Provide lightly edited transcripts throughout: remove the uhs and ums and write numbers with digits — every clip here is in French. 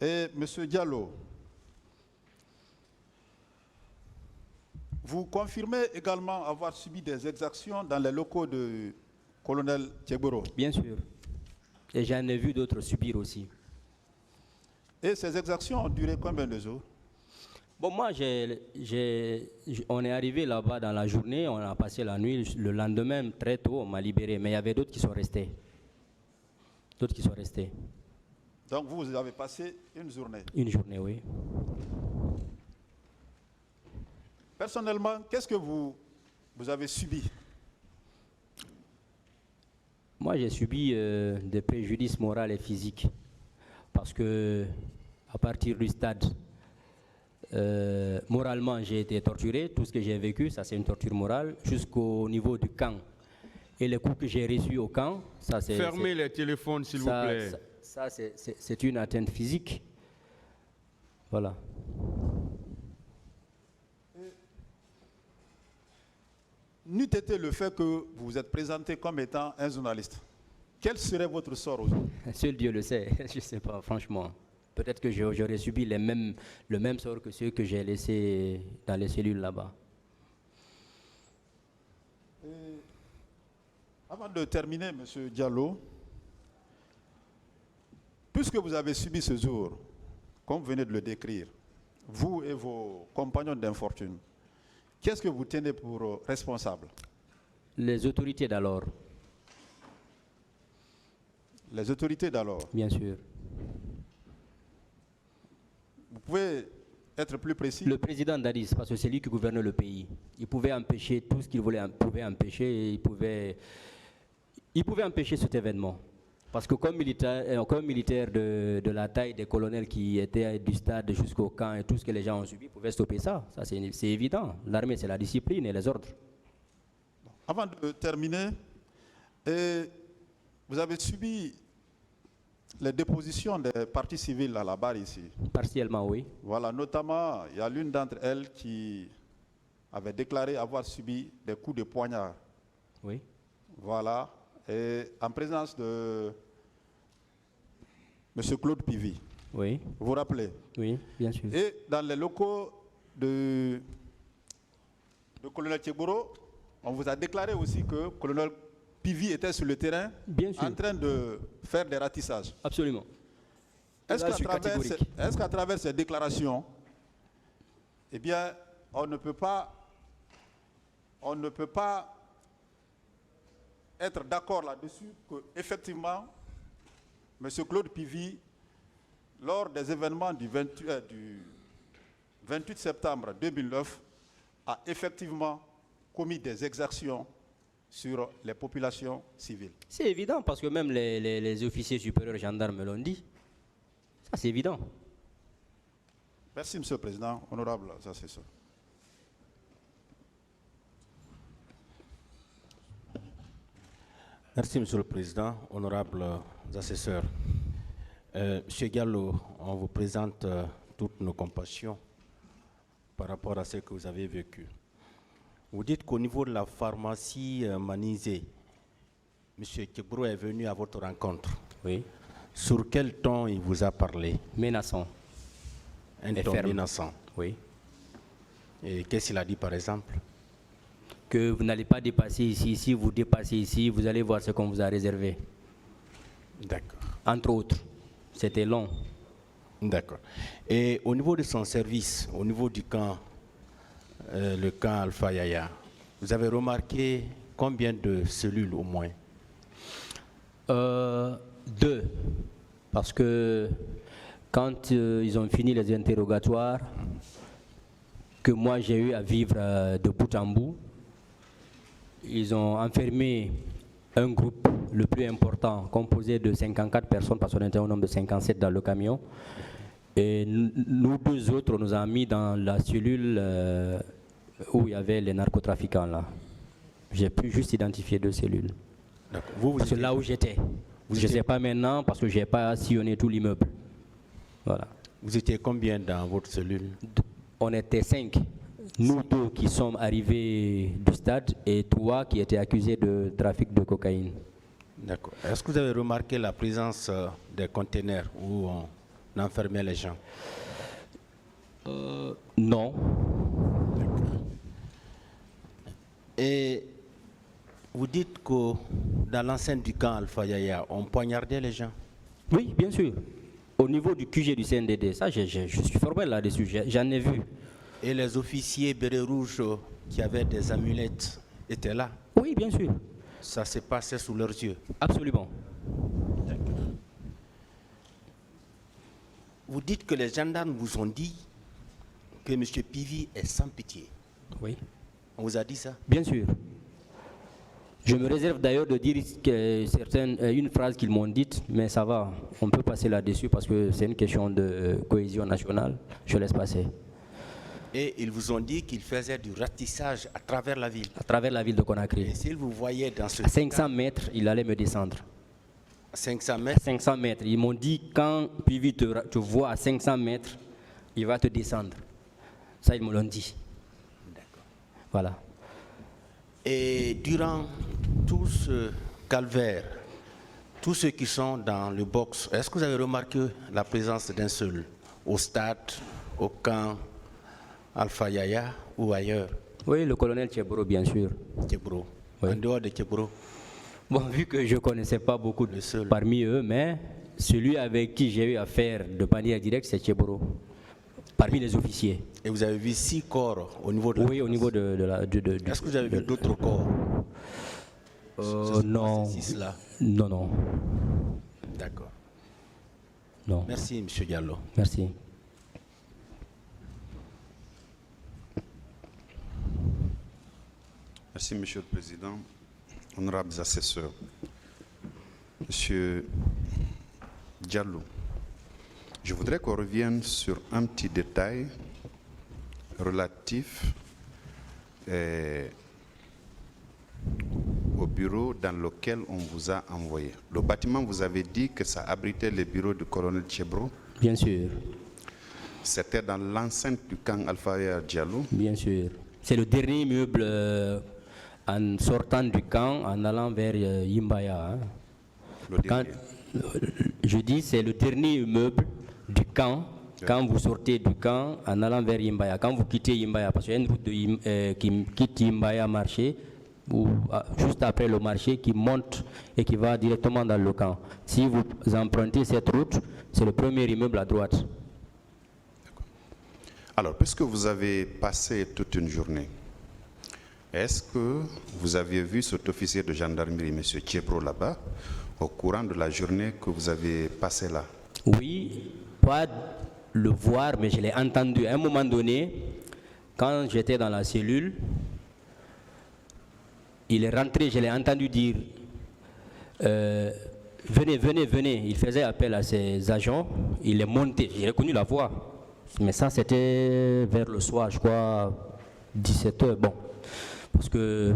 Et M. Diallo, vous confirmez également avoir subi des exactions dans les locaux de colonel Tchegboro? Bien sûr. Et j'en ai vu d'autres subir aussi. Et ces exactions ont duré combien de jours? Bon, moi, on est arrivé là-bas dans la journée, on a passé la nuit. Le lendemain, très tôt, on m'a libéré. Mais il y avait d'autres qui sont restés. D'autres qui sont restés. Donc vous avez passé une journée? Une journée, oui. Personnellement, qu'est-ce que vous avez subi? Moi, j'ai subi des préjudices moraux et physiques. Parce que, à partir du stade, moralement, j'ai été torturé. Tout ce que j'ai vécu, ça c'est une torture morale, jusqu'au niveau du camp. Et les coups que j'ai reçus au camp, ça c'est... Fermez les téléphones, s'il vous plaît. Ça c'est une atteinte physique. Voilà. N'eût été le fait que vous vous êtes présenté comme étant un journaliste, quel serait votre sort aujourd'hui? Seul Dieu le sait, je ne sais pas, franchement. Peut-être que j'aurais subi le même sort que ceux que j'ai laissés dans les cellules là-bas. Avant de terminer, M. Diallo, puisque vous avez subi ce jour, comme vous venez de le décrire, vous et vos compagnons d'infortune, qu'est-ce que vous tenez pour responsable? Les autorités d'alors. Les autorités d'alors? Bien sûr. Vous pouvez être plus précis? Le président Dadis, parce que c'est lui qui gouverne le pays. Il pouvait empêcher tout ce qu'il voulait, empêcher, il pouvait empêcher cet événement. Parce que comme militaire de la taille des colonels qui étaient du stade jusqu'au camp et tout ce que les gens ont subi, il pouvait stopper ça. Ça c'est évident. L'armée, c'est la discipline et les ordres. Avant de terminer, vous avez subi les dépositions des parties civiles à la barre ici? Partiellement, oui. Voilà, notamment, il y a l'une d'entre elles qui avait déclaré avoir subi des coups de poignard. Oui. Voilà, et en présence de M. Claude Pivy. Oui. Vous vous rappelez? Oui, bien sûr. Et dans les locaux de colonel Tchegboro, on vous a déclaré aussi que colonel Pivy était sur le terrain en train de faire des ratissages. Absolument. Est-ce qu'à travers ces déclarations, eh bien, on ne peut pas être d'accord là-dessus qu'effectivement, M. Claude Pivy, lors des événements du 28 septembre 2009, a effectivement commis des exactions sur les populations civiles? C'est évident, parce que même les officiers supérieurs gendarmes l'ont dit. Ça, c'est évident. Merci, M. le Président. Honorable assesseur. Merci, Monsieur le Président. Honorables assesseurs. Monsieur Diallo, on vous présente toutes nos compassions par rapport à ce que vous avez vécu. Vous dites qu'au niveau de la pharmacie Manizé, M. Tchegboro est venu à votre rencontre. Oui. Sur quel ton il vous a parlé? Menaçant. Un ton menaçant. Oui. Et qu'est-ce qu'il a dit par exemple? Que vous n'allez pas dépasser ici. Si vous dépassez ici, vous allez voir ce qu'on vous a réservé. D'accord. Entre autres. C'était long. D'accord. Et au niveau de son service, au niveau du camp, le camp Alpha Yaya, vous avez remarqué combien de cellules au moins? 2. Parce que quand ils ont fini les interrogatoires, que moi j'ai eu à vivre de bout en bout, ils ont enfermé un groupe le plus important, composé de 54 personnes, parce qu'on était au nombre de 57 dans le camion. Et nous deux autres, on nous a mis dans la cellule où il y avait les narcotrafiquants là. J'ai pu juste identifier 2 cellules. Parce que là où j'étais. Je ne sais pas maintenant parce que je n'ai pas sillonné tout l'immeuble. Voilà. Vous étiez combien dans votre cellule? On était 5. Nous 2 qui sommes arrivés du stade et 3 qui étaient accusés de trafic de cocaïne. D'accord. Est-ce que vous avez remarqué la présence des conteneurs où d'enfermer les gens? Non. Et vous dites que dans l'enceinte du camp Alpha Yaya, on poignardait les gens? Oui, bien sûr. Au niveau du QG du CNDD, ça, je suis formé là-dessus, j'en ai vu. Et les officiers bérets rouges qui avaient des amulettes étaient là? Oui, bien sûr. Ça s'est passé sous leurs yeux? Absolument. Vous dites que les gendarmes vous ont dit que M. Pivi est sans pitié. Oui. On vous a dit ça? Bien sûr. Je me réserve d'ailleurs de dire une phrase qu'ils m'ont dite, mais ça va, on peut passer là-dessus parce que c'est une question de cohésion nationale. Je laisse passer. Et ils vous ont dit qu'ils faisaient du ratissage à travers la ville? À travers la ville de Conakry. Et s'ils vous voyaient dans ce... À 500 mètres, il allait me descendre. À 500 mètres? 500 mètres. Ils m'ont dit, quand Pivi te voit à 500 mètres, il va te descendre. Ça, ils me l'ont dit. D'accord. Voilà. Et durant tout ce calvaire, tous ceux qui sont dans le box, est-ce que vous avez remarqué la présence d'un seul au stade, au camp Alpha Yaya ou ailleurs? Oui, le colonel Tchebro, bien sûr. Tchebro. Oui. En dehors de Tchebro? Bon, vu que je ne connaissais pas beaucoup parmi eux, mais celui avec qui j'ai eu affaire de manière directe, c'est Tchebro, parmi les officiers. Et vous avez vu 6 corps au niveau de la... Oui, au niveau de la... Est-ce que vous avez vu d'autres corps? Non. Ces 6-là? Non, non. D'accord. Non. Merci, M. Diallo. Merci. Merci, Monsieur le Président. Honorables assesseurs. Monsieur Diallo, je voudrais qu'on revienne sur un petit détail relatif au bureau dans lequel on vous a envoyé. Le bâtiment, vous avez dit que ça abritait les bureaux du colonel Tchebro. Bien sûr. C'était dans l'enceinte du camp Alpha Yaya Diallo. Bien sûr. C'est le dernier immeuble en sortant du camp, en allant vers Yimbaya. Hein. Je dis c'est le dernier immeuble du camp. Quand vous sortez du camp en allant vers Yimbaya, quand vous quittez Yimbaya, parce qu'il y a une route qui quitte Yimbaya marché, ou juste après le marché, qui monte et qui va directement dans le camp. Si vous empruntez cette route, c'est le premier immeuble à droite. Alors, puisque vous avez passé toute une journée, est-ce que vous aviez vu cet officier de gendarmerie, M. Tchebro, là-bas, au courant de la journée que vous avez passée là? Oui, pas le voir, mais je l'ai entendu. À un moment donné, quand j'étais dans la cellule, il est rentré, je l'ai entendu dire venez, venez, venez. Il faisait appel à ses agents, il est monté, j'ai reconnu la voix. Mais ça, c'était vers le soir, je crois, 17h. Bon, parce que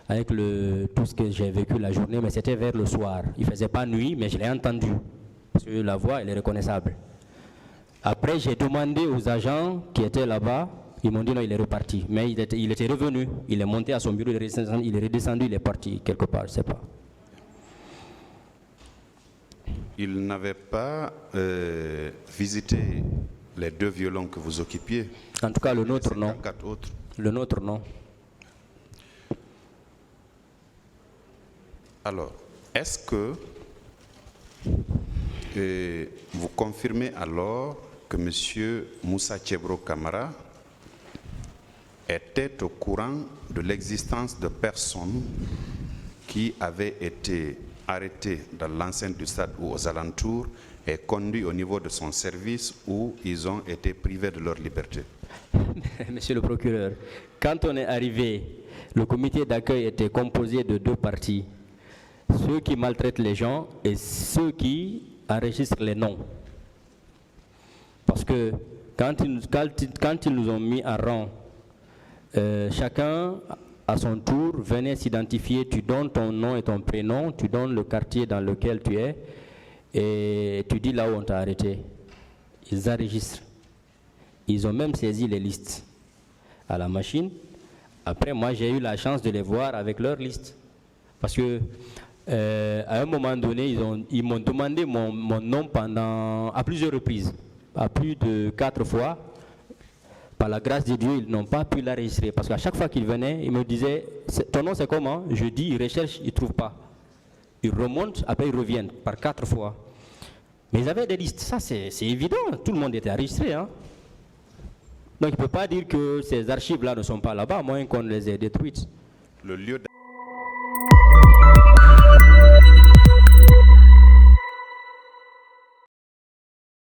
avec tout ce que j'ai vécu la journée, mais c'était vers le soir. Il ne faisait pas nuit, mais je l'ai entendu. Parce que la voix, elle est reconnaissable. Après, j'ai demandé aux agents qui étaient là-bas, ils m'ont dit non, il est reparti. Mais il était revenu, il est monté à son bureau, il est redescendu, il est parti quelque part, je ne sais pas. Il n'avait pas visité les 2 violons que vous occupiez? En tout cas, le nôtre, non. 54 autres. Le nôtre, non. Alors, est-ce que vous confirmez alors que M. Moussa Tchebro Camara était au courant de l'existence de personnes qui avaient été arrêtées dans l'enceinte du stade ou aux alentours et conduits au niveau de son service où ils ont été privés de leur liberté? Monsieur le procureur, quand on est arrivé, le comité d'accueil était composé de 2 parties. Ceux qui maltraitent les gens et ceux qui enregistrent les noms. Parce que quand ils nous ont mis en rang, chacun à son tour venait s'identifier. Tu donnes ton nom et ton prénom, tu donnes le quartier dans lequel tu es et tu dis là où on t'a arrêté. Ils enregistrent. Ils ont même saisi les listes à la machine. Après, moi, j'ai eu la chance de les voir avec leur liste. Parce que À un moment donné, ils m'ont demandé mon nom à plusieurs reprises, à plus de 4 fois. Par la grâce de Dieu, ils n'ont pas pu l'enregistrer. Parce qu'à chaque fois qu'ils venaient, ils me disaient « Ton nom c'est comment ?» Je dis, ils recherchent, ils ne trouvent pas. Ils remontent, après ils reviennent par 4 fois. Mais ils avaient des listes, ça c'est évident, tout le monde était enregistré. Hein? Donc il ne peut pas dire que ces archives-là ne sont pas là-bas, à moins qu'on les ait détruites. Le lieu